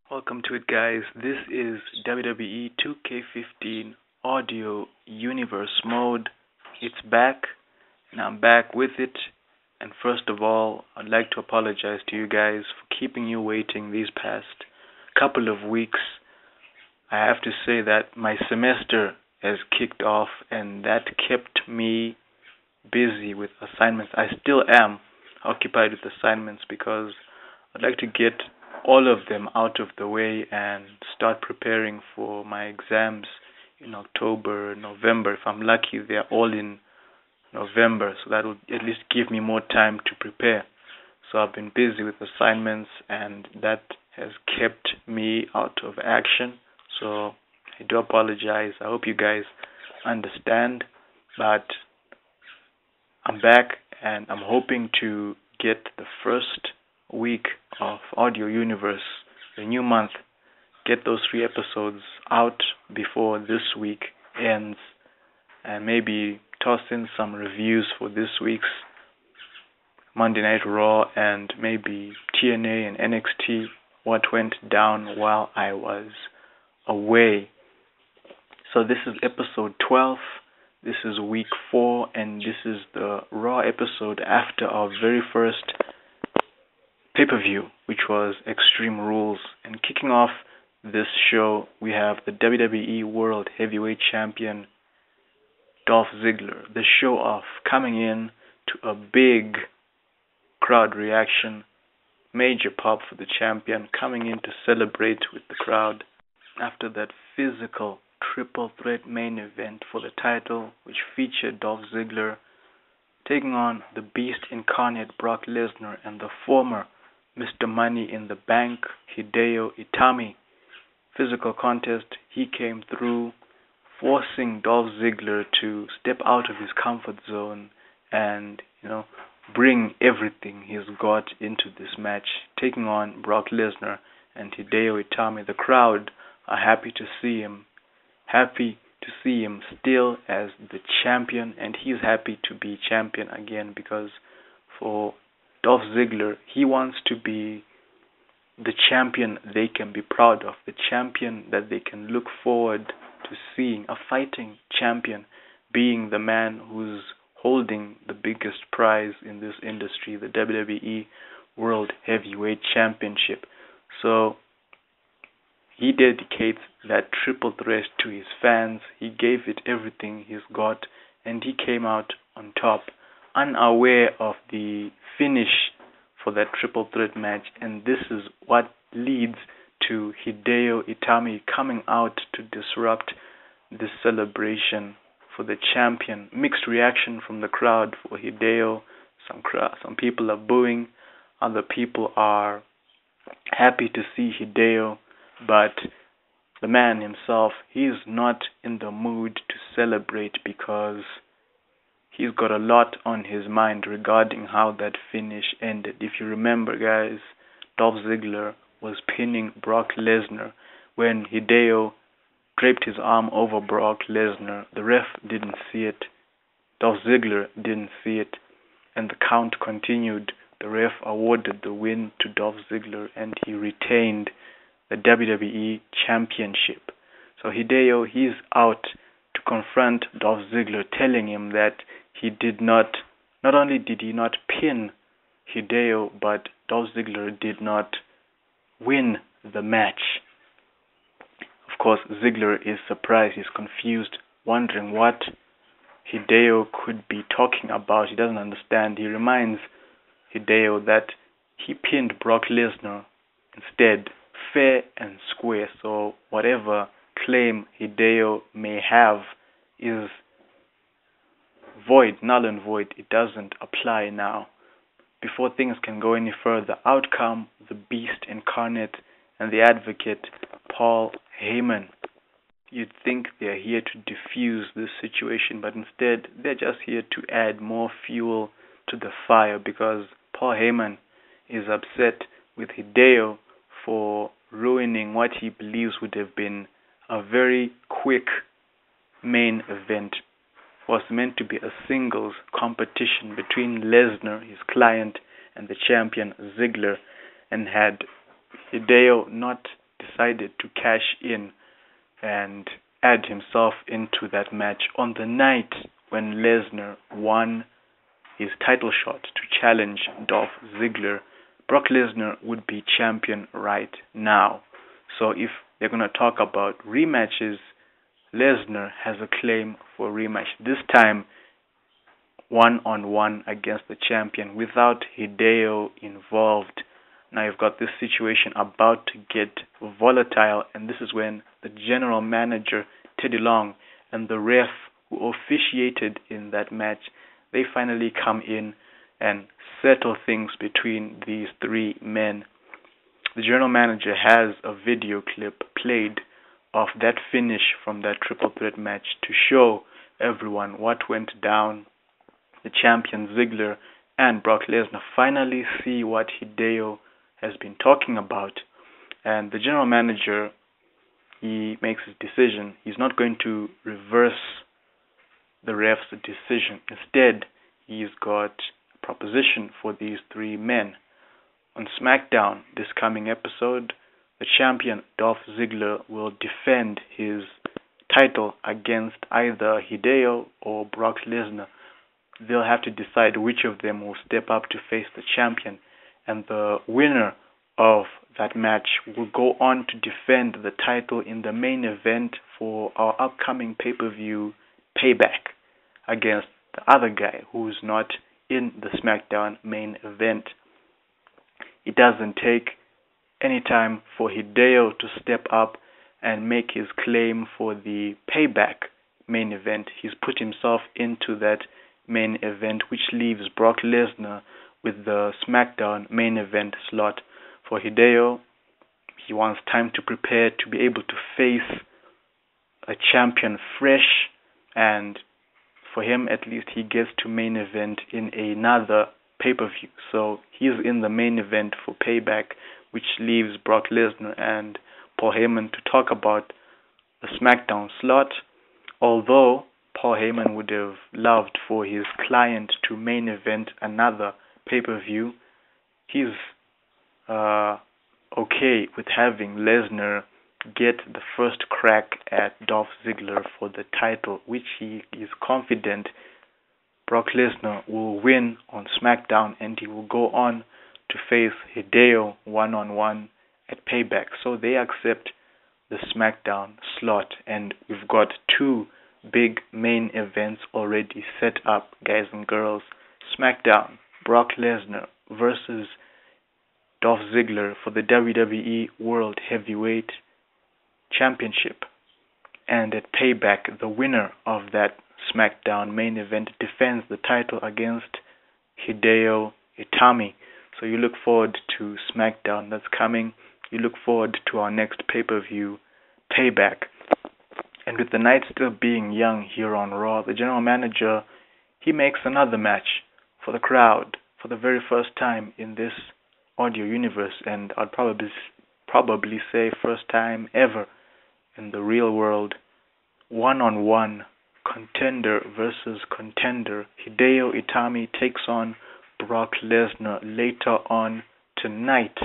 Welcome to it, guys. This is WWE 2K15 Audio Universe Mode. It's back, and I'm back with it. And first of all, I'd like to apologize to you guys for keeping you waiting these past couple of weeks. I have to say that my semester has kicked off, and that kept me busy with assignments. I still am occupied with assignments because I'd like to get all of them out of the way and start preparing for my exams in October, November. If I'm lucky, they're all in November, so that will at least give me more time to prepare. So I've been busy with assignments, and that has kept me out of action. So I do apologize. I hope you guys understand, but I'm back, and I'm hoping to get the first week of Audio Universe, the new month, get those 3 episodes out before this week ends, and maybe toss in some reviews for this week's Monday Night Raw and maybe TNA and NXT, what went down while I was away. So this is episode 12. This is week 4, and this is the Raw episode after our very first pay-per-view, which was Extreme Rules. And kicking off this show, we have the WWE World Heavyweight Champion, Dolph Ziggler. The show-off coming in to a big crowd reaction, major pop for the champion, coming in to celebrate with the crowd after that physical triple threat main event for the title, which featured Dolph Ziggler taking on the Beast incarnate Brock Lesnar and the former Mr. Money in the Bank, Hideo Itami. Physical contest, he came through, forcing Dolph Ziggler to step out of his comfort zone and, bring everything he's got into this match, taking on Brock Lesnar and Hideo Itami. The crowd are happy to see him still as the champion, and he's happy to be champion again, because for Dolph Ziggler, he wants to be the champion they can be proud of, the champion that they can look forward to seeing, a fighting champion, being the man who's holding the biggest prize in this industry, the WWE World Heavyweight Championship. So he dedicates that triple threat to his fans. He gave it everything he's got, and he came out on top, unaware of the finish for that triple threat match. And this is what leads to Hideo Itami coming out to disrupt this celebration for the champion. Mixed reaction from the crowd for Hideo. Some people are booing, other people are happy to see Hideo, but the man himself, he's not in the mood to celebrate because he's got a lot on his mind regarding how that finish ended. If you remember, guys, Dolph Ziggler was pinning Brock Lesnar when Hideo draped his arm over Brock Lesnar. The ref didn't see it. Dolph Ziggler didn't see it. And the count continued. The ref awarded the win to Dolph Ziggler, and he retained the WWE Championship. So Hideo, he's out to confront Dolph Ziggler, telling him that he did not only did he not pin Hideo, but Dolph Ziggler did not win the match. Of course, Ziggler is surprised, he's confused, wondering what Hideo could be talking about. He doesn't understand. He reminds Hideo that he pinned Brock Lesnar instead, fair and square. So whatever claim Hideo may have is void, null and void. It doesn't apply now. Before things can go any further, out come the Beast incarnate and the Advocate, Paul Heyman. You'd think they're here to diffuse this situation, but instead they're just here to add more fuel to the fire, because Paul Heyman is upset with Hideo for ruining what he believes would have been a very quick main event. It was meant to be a singles competition between Lesnar, his client, and the champion Ziggler, and had Hideo not decided to cash in and add himself into that match on the night when Lesnar won his title shot to challenge Dolph Ziggler. Brock Lesnar would be champion right now. So if they're going to talk about rematches, Lesnar has a claim for a rematch. This time, one-on-one against the champion without Hideo involved. Now you've got this situation about to get volatile, and this is when the general manager, Teddy Long, and the ref who officiated in that match, they finally come in and settle things between these three men. The general manager has a video clip played of that finish from that triple threat match to show everyone what went down. The champion Ziggler and Brock Lesnar finally see what Hideo has been talking about, and the general manager, he makes his decision. He's not going to reverse the ref's decision. Instead, he's got a proposition for these three men. On SmackDown this coming episode, the champion Dolph Ziggler will defend his title against either Hideo or Brock Lesnar. They'll have to decide which of them will step up to face the champion, and the winner of that match will go on to defend the title in the main event for our upcoming pay-per-view Payback against the other guy who's not in the SmackDown main event. It doesn't take any time for Hideo to step up and make his claim for the Payback main event. He's put himself into that main event, which leaves Brock Lesnar with the SmackDown main event slot. For Hideo, he wants time to prepare to be able to face a champion fresh, and for him at least he gets to main event in another pay-per-view. So he's in the main event for Payback, which leaves Brock Lesnar and Paul Heyman to talk about the SmackDown slot, although Paul Heyman would have loved for his client to main event another pay-per-view. He's okay with having Lesnar get the first crack at Dolph Ziggler for the title, which he is confident Brock Lesnar will win on SmackDown, and he will go on to face Hideo one-on-one at Payback. So they accept the SmackDown slot, and we've got two big main events already set up, guys and girls. SmackDown, Brock Lesnar versus Dolph Ziggler for the WWE World Heavyweight Championship. And at Payback, the winner of that SmackDown main event defends the title against Hideo Itami. So you look forward to SmackDown that's coming. You look forward to our next pay-per-view, Payback. And with the night still being young here on Raw, the general manager, he makes another match for the crowd for the very first time in this audio universe, and I'd probably say first time ever in the real world. One-on-one, contender versus contender. Hideo Itami takes on Brock Lesnar later on tonight.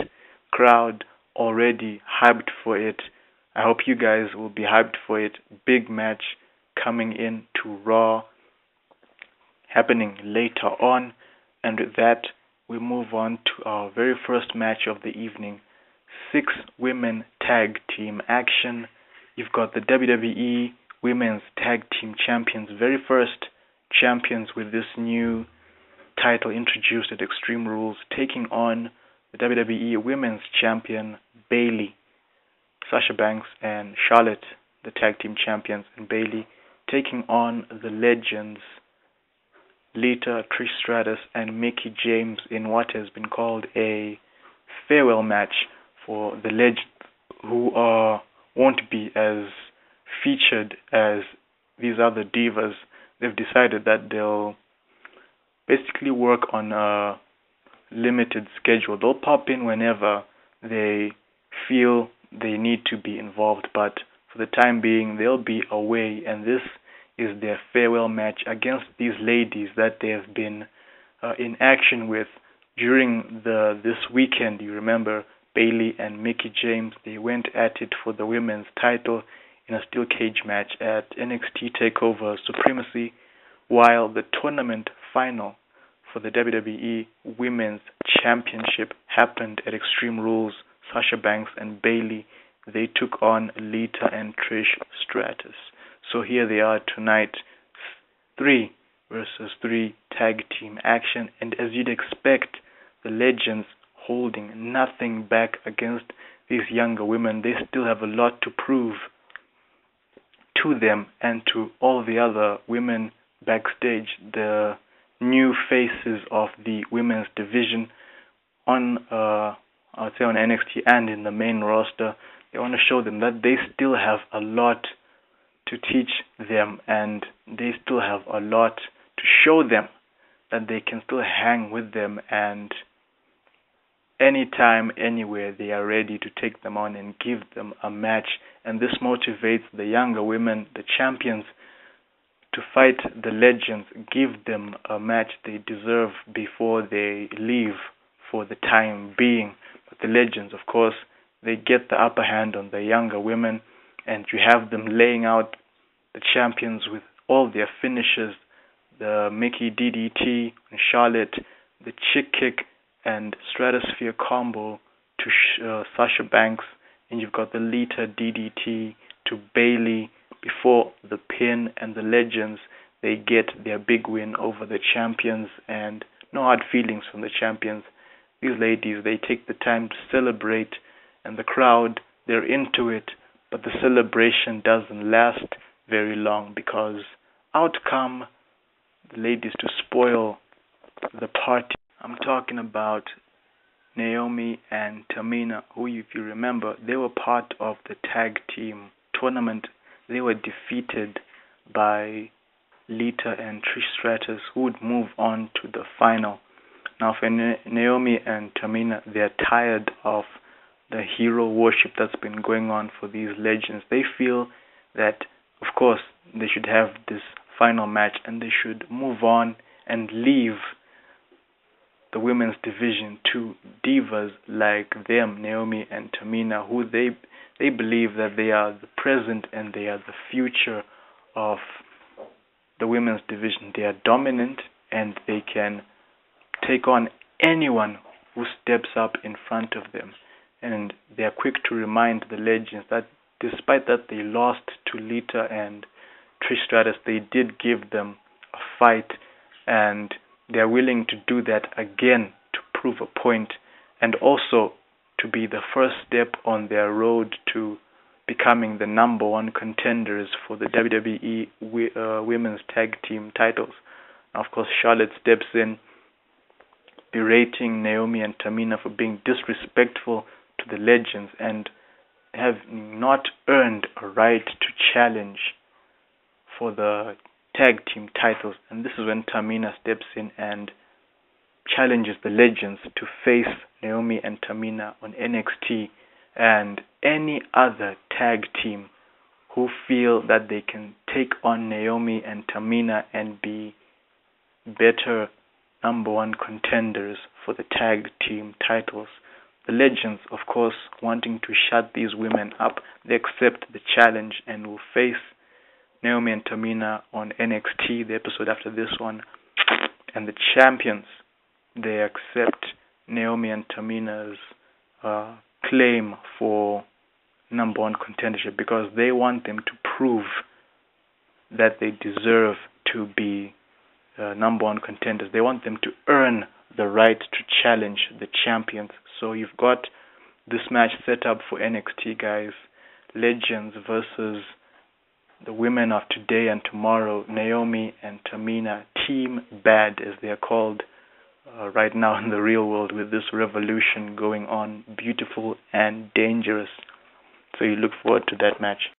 Crowd already hyped for it. I hope you guys will be hyped for it. Big match coming in to Raw, happening later on. And with that, we move on to our very first match of the evening. 6-women tag team action. You've got the WWE Women's Tag Team Champions, very first champions with this new title introduced at Extreme Rules, taking on the WWE Women's Champion, Bayley. Sasha Banks and Charlotte, the tag team champions, and Bayley taking on the legends Lita, Trish Stratus, and Mickie James in what has been called a farewell match for the legends, who won't be as featured as these other divas. They've decided that they'll basically work on a limited schedule. They'll pop in whenever they feel they need to be involved, but for the time being they'll be away, and this is their farewell match against these ladies that they have been in action with during this weekend. You remember Bayley and Mickie James. They went at it for the women's title in a steel cage match at NXT TakeOver Supremacy, while the tournament final for the WWE Women's Championship happened at Extreme Rules. Sasha Banks and Bayley, they took on Lita and Trish Stratus. So here they are tonight, 3 versus 3 tag team action, and as you'd expect, the legends holding nothing back against these younger women. They still have a lot to prove to them and to all the other women backstage, the new faces of the women's division on I'd say on NXT and in the main roster. They want to show them that they still have a lot to teach them, and they still have a lot to show them, that they can still hang with them, and anytime, anywhere, they are ready to take them on and give them a match. And this motivates the younger women, the champions, to fight the legends, give them a match they deserve before they leave for the time being. But the legends, of course, they get the upper hand on the younger women, and you have them laying out the champions with all their finishes, the Mickey DDT and Charlotte, the chick kick and stratosphere combo to Sasha Banks, and you've got the Lita DDT to Bayley before the pin, and the legends, they get their big win over the champions, and no hard feelings from the champions. These ladies, they take the time to celebrate, and the crowd, they're into it, but the celebration doesn't last very long, because out come the ladies to spoil the party. I'm talking about Naomi and Tamina, who, if you remember, they were part of the tag team tournament. They were defeated by Lita and Trish Stratus, who would move on to the final. Now, for Naomi and Tamina, they're tired of the hero worship that's been going on for these legends. They feel that, of course, they should have this final match, and they should move on and leave the women's division to divas like them, Naomi and Tamina, who they believe that they are the present and they are the future of the women's division. They are dominant, and they can take on anyone who steps up in front of them. And they are quick to remind the legends that despite that they lost to Lita and Trish Stratus, they did give them a fight, and they are willing to do that again to prove a point, and also to be the first step on their road to becoming the number one contenders for the WWE Women's Tag Team titles. Now, of course, Charlotte steps in, berating Naomi and Tamina for being disrespectful to the legends and have not earned a right to challenge for the tag team titles. And this is when Tamina steps in and challenges the legends to face Naomi and Tamina on NXT and any other tag team who feel that they can take on Naomi and Tamina and be better number one contenders for the tag team titles. The legends, of course, wanting to shut these women up, they accept the challenge and will face Naomi and Tamina on NXT, the episode after this one. And the champions, they accept Naomi and Tamina's claim for number one contendership, because they want them to prove that they deserve to be number one contenders. They want them to earn the right to challenge the champions. So you've got this match set up for NXT, guys. Legends versus the women of today and tomorrow, Naomi and Tamina, Team Bad, as they are called right now in the real world, with this revolution going on, beautiful and dangerous. So you look forward to that match.